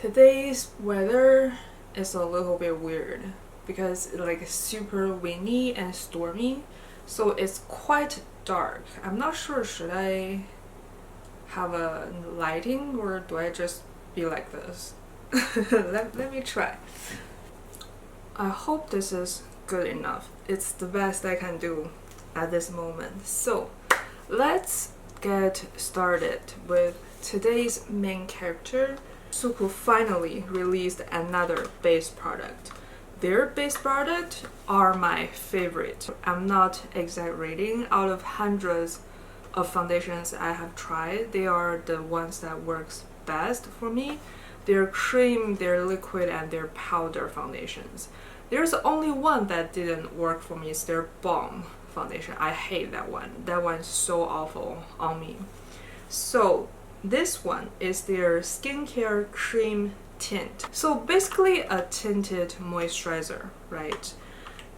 Today's weather is a little bit weird because it's like super windy and stormy, so it's quite dark. I'm not sure, should I have a lighting or do I just be like this? let me try. I hope this is good enough. It's the best I can do at this moment. So let's get started with today's main character. SUQQU finally released another base product. Their base product are my favorite. I'm not exaggerating. Out of hundreds of foundations I have tried, they are the ones that works best for me. Their cream, their liquid, and their powder foundations. There's only one that didn't work for me. It's their balm foundation. I hate that one. That one's so awful on me. So this one is their skincare cream tint. So basically a tinted moisturizer, right?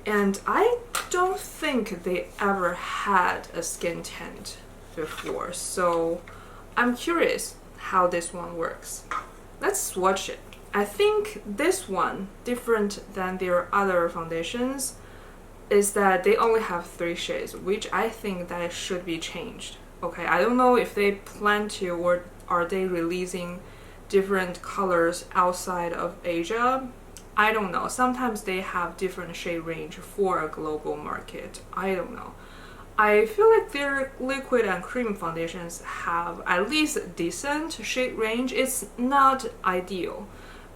And I don't think they ever had a skin tint before, so I'm curious how this one works. Let's swatch it. I think this one, different than their other foundations, is that they only have 3 shades, which I think that should be changed. Okay, I don't know if they plan to, or are they releasing different colors outside of Asia? I don't know. Sometimes they have different shade range for a global market. I don't know. I feel like their liquid and cream foundations have at least decent shade range. It's not ideal,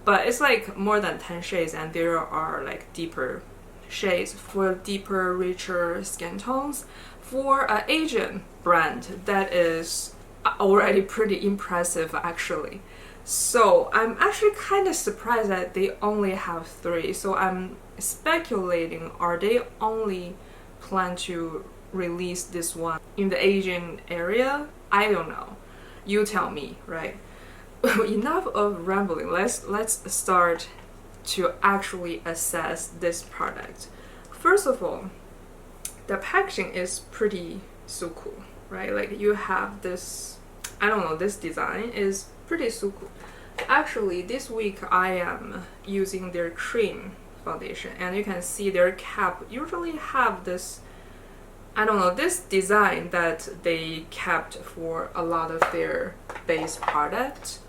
but it's like more than 10 shades, and there are like deeper shades for deeper, richer skin tones. For an Asian brand, that is already pretty impressive actually. So I'm actually kind of surprised that they only have 3. So I'm speculating, are they only plan to release this one in the Asian area? I don't know. You tell me, right? Enough of rambling. Let's start to actually assess this product. First of all, the packaging is pretty SUQQU, right? Like you have this, I don't know, this design is pretty SUQQU. Actually, this week I am using their cream foundation, and you can see their cap usually have this, I don't know, this design that they kept for a lot of their base products.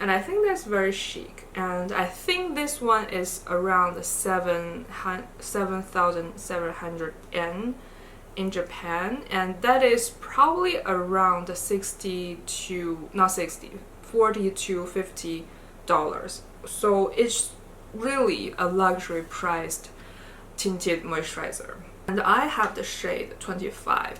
And I think that's very chic. And I think this one is around 7,700 yen in Japan, and that is probably around 40 to $50. So it's really a luxury priced tinted moisturizer. And I have the shade 25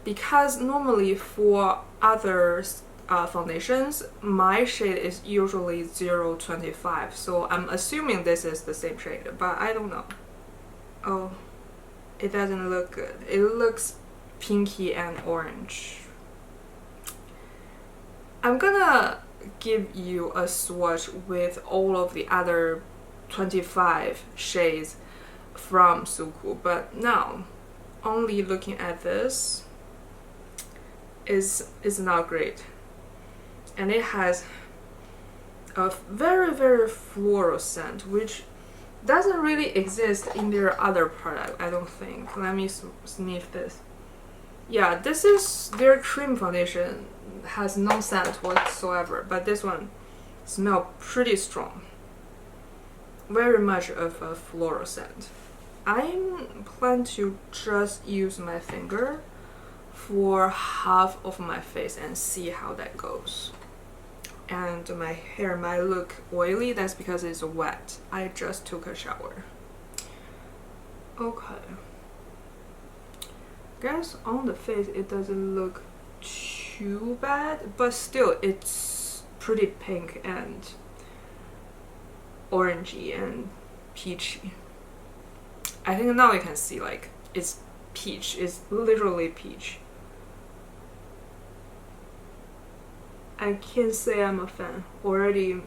because normally for other foundations, my shade is usually 0.25, so I'm assuming this is the same shade, but I don't know. Oh, it doesn't look good. It looks pinky and orange. I'm gonna give you a swatch with all of the other 25 shades from SUQQU, but now only looking at this is not great. And it has a very floral scent, which doesn't really exist in their other product, I don't think. Let me sniff this. Yeah, this is their cream foundation, has no scent whatsoever, but this one smells pretty strong. Very much of a floral scent. I plan to just use my finger for half of my face and see how that goes. And my hair might look oily, that's because it's wet. I just took a shower. Okay. Guess on the face it doesn't look too bad, but still it's pretty pink and orangey and peachy. I think now you can see like it's peach, it's literally peach. I can't say I'm a fan. Already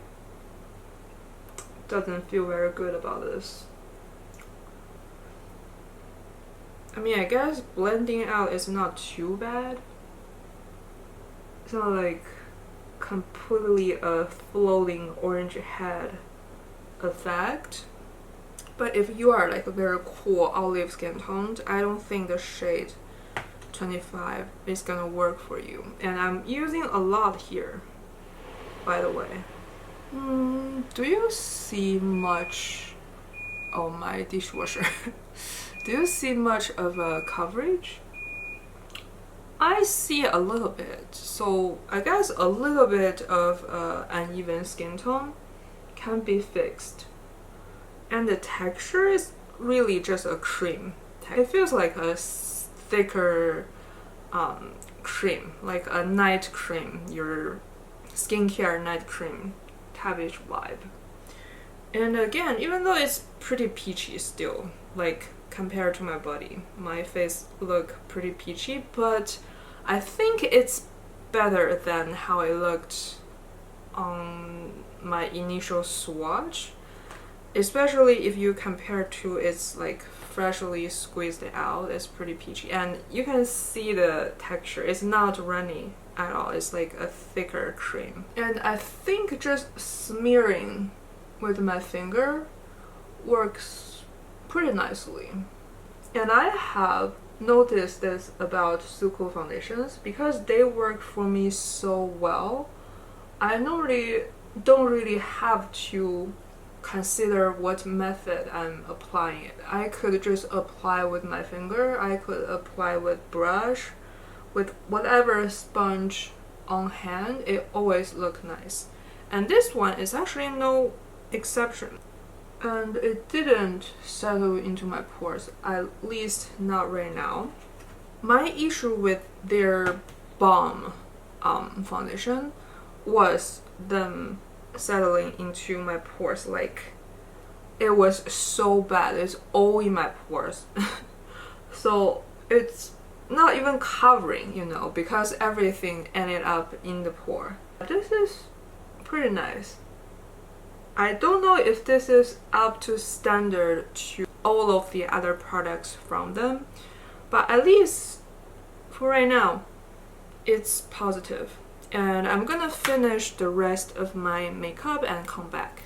doesn't feel very good about this. I mean, I guess blending out is not too bad. It's not like completely a floating orange head effect. But if you are like a very cool olive skin toned, I don't think the shade 25 is gonna work for you. And I'm using a lot here, by the way. Do you see much? Oh, my dishwasher. Do you see much of a coverage? I see a little bit, so I guess a little bit of uneven skin tone can be fixed. And the texture is really just a cream. It feels like a thicker cream, like a night cream, your skincare night cream type-ish vibe. And again, even though it's pretty peachy still, like compared to my body, my face look pretty peachy, but I think it's better than how it looked on my initial swatch, especially if you compare to its like freshly squeezed out. It's pretty peachy, and you can see the texture. It's not runny at all. It's like a thicker cream, and I think just smearing with my finger works pretty nicely. And I have noticed this about SUQQU foundations, because they work for me so well. I normally don't really have to consider what method I'm applying it. I could just apply with my finger, I could apply with brush, with whatever sponge on hand. It always looks nice. And this one is actually no exception. And it didn't settle into my pores, at least not right now. My issue with their balm foundation was them settling into my pores. Like, it was so bad. It's all in my pores. So it's not even covering, you know, because everything ended up in the pore. This is pretty nice. I don't know if this is up to standard to all of the other products from them, but at least for right now, it's positive. And I'm gonna finish the rest of my makeup and come back.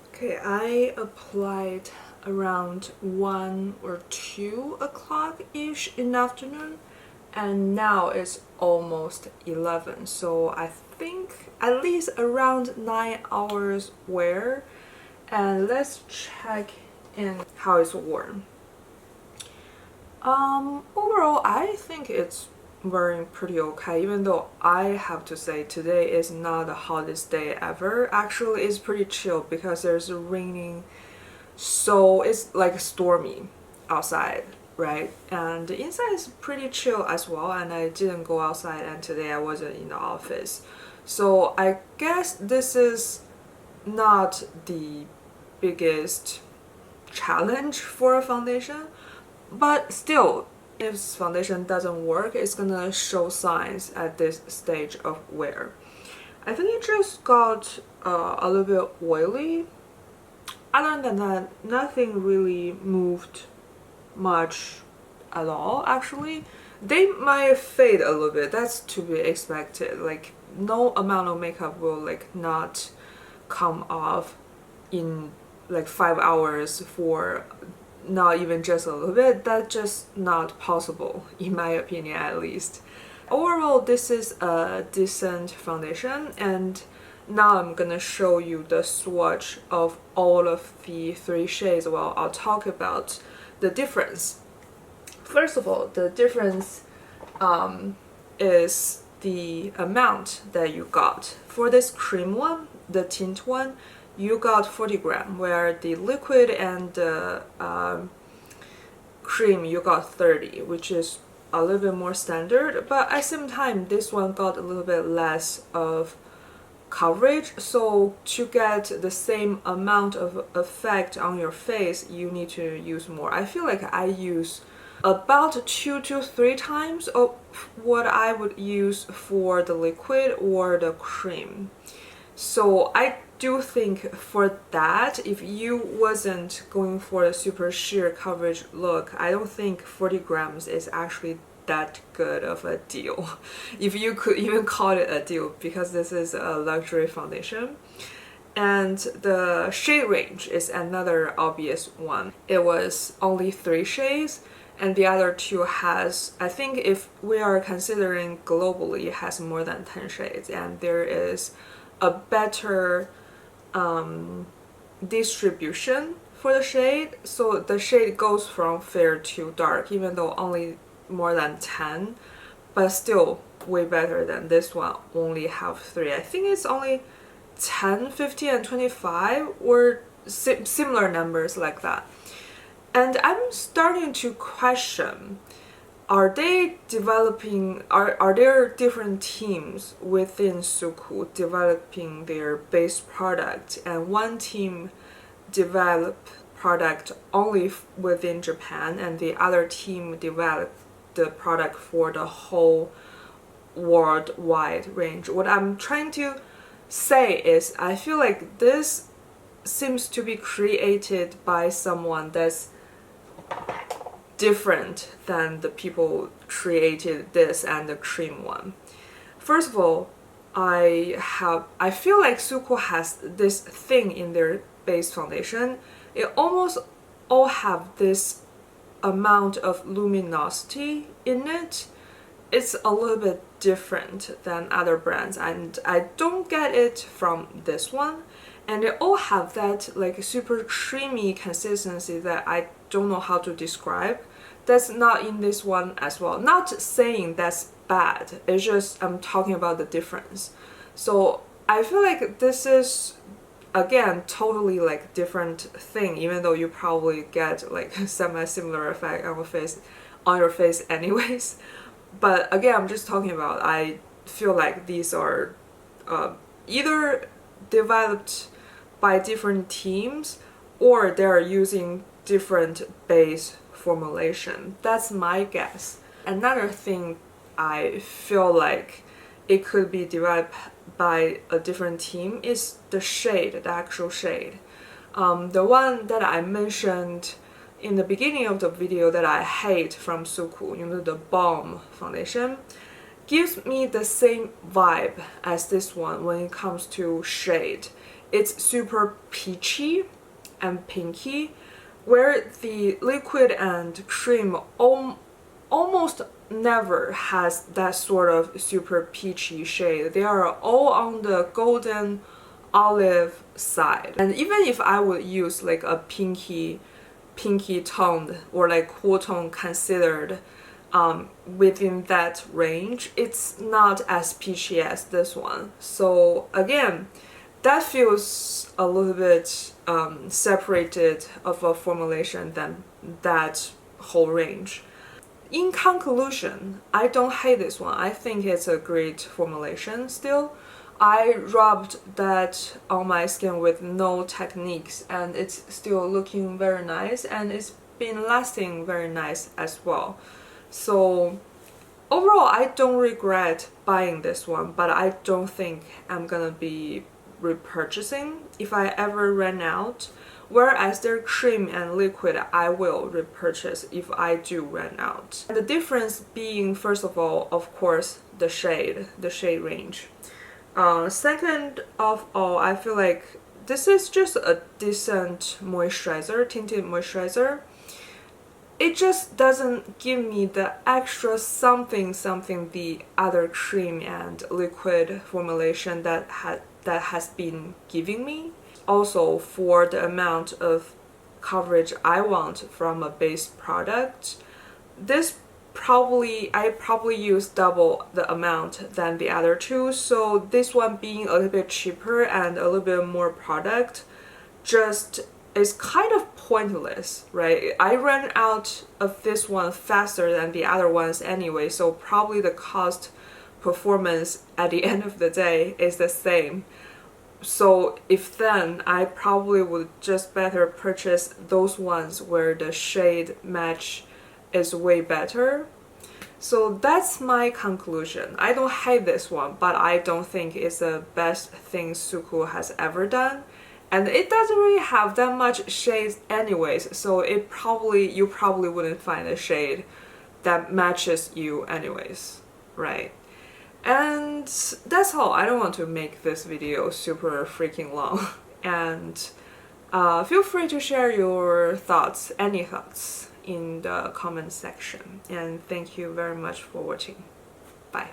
Okay, I applied around 1 or 2 o'clock-ish in the afternoon, and now it's almost 11, so I think at least around 9 hours wear. And let's check in how it's worn. Overall, I think it's wearing pretty okay, even though I have to say today is not the hottest day ever. Actually, it's pretty chill because there's raining, so it's like stormy outside, right? And the inside is pretty chill as well, and I didn't go outside, and today I wasn't in the office. So I guess this is not the biggest challenge for a foundation, but still, if foundation doesn't work, it's gonna show signs at this stage of wear. I think it just got a little bit oily. Other than that, nothing really moved much at all. Actually, they might fade a little bit. That's to be expected. Like, no amount of makeup will like not come off in like 5 hours for not even just a little bit. That's just not possible, in my opinion, at least. Overall, this is a decent foundation, and now I'm gonna show you the swatch of all of the 3 shades. Well, I'll talk about the difference. First of all, the difference is the amount that you got. For this cream one, the tint one, you got 40 grams, where the liquid and the cream you got 30, which is a little bit more standard. But at the same time, this one got a little bit less of coverage, so to get the same amount of effect on your face, you need to use more. I feel like I use about 2 to 3 times of what I would use for the liquid or the cream. So I do think for that, if you wasn't going for a super sheer coverage look, I don't think 40 grams is actually that good of a deal, if you could even call it a deal, because this is a luxury foundation. And the shade range is another obvious one. It was only 3 shades, and the other 2 has, I think if we are considering globally, it has more than 10 shades, and there is a better distribution for the shade. So the shade goes from fair to dark, even though only more than 10, but still way better than this one only have 3. I think it's only 10, 50, and 25, or similar numbers like that. And I'm starting to question, are they developing, are there different teams within SUQQU developing their base product, and one team develop product only within Japan and the other team develop the product for the whole worldwide range? What I'm trying to say is, I feel like this seems to be created by someone that's different than the people created this and the cream one. First of all, I feel like SUQQU has this thing in their base foundation. It almost all have this amount of luminosity in it. It's a little bit different than other brands, and I don't get it from this one. And they all have that like super creamy consistency that I don't know how to describe. That's not in this one as well. Not saying that's bad, it's just I'm talking about the difference. So I feel like this is, again, totally like different thing, even though you probably get like semi-similar effect on your face anyways. But again, I'm just talking about, I feel like these are either developed by different teams or they're using different base formulation. That's my guess. Another thing I feel like it could be developed by a different team is the shade, the actual shade. The one that I mentioned in the beginning of the video that I hate from SUQQU, you know, the Balm foundation, gives me the same vibe as this one when it comes to shade. It's super peachy and pinky, where the liquid and cream almost never has that sort of super peachy shade. They are all on the golden olive side. And even if I would use like a pinky toned or like cool tone considered within that range, it's not as peachy as this one. So again, that feels a little bit separated of a formulation than that whole range. In conclusion, I don't hate this one. I think it's a great formulation still. I rubbed that on my skin with no techniques and it's still looking very nice, and it's been lasting very nice as well. So overall, I don't regret buying this one, but I don't think I'm gonna be repurchasing if I ever run out. Whereas their cream and liquid, I will repurchase if I do run out. The difference being, first of all, of course, the shade range. Second of all, I feel like this is just a decent moisturizer, tinted moisturizer. It just doesn't give me the extra something the other cream and liquid formulation that has been giving me. Also, for the amount of coverage I want from a base product, I probably use double the amount than the other two. So this one being a little bit cheaper and a little bit more product just is kind of pointless, right? I ran out of this one faster than the other ones anyway, so probably the cost performance at the end of the day is the same. So if then, I probably would just better purchase those ones where the shade match is way better. So that's my conclusion. I don't hate this one, but I don't think it's the best thing SUQQU has ever done. And it doesn't really have that much shades anyways, so you probably wouldn't find a shade that matches you anyways, right? And that's all. I don't want to make this video super freaking long. And feel free to share your thoughts, any thoughts, in the comment section. And thank you very much for watching. Bye.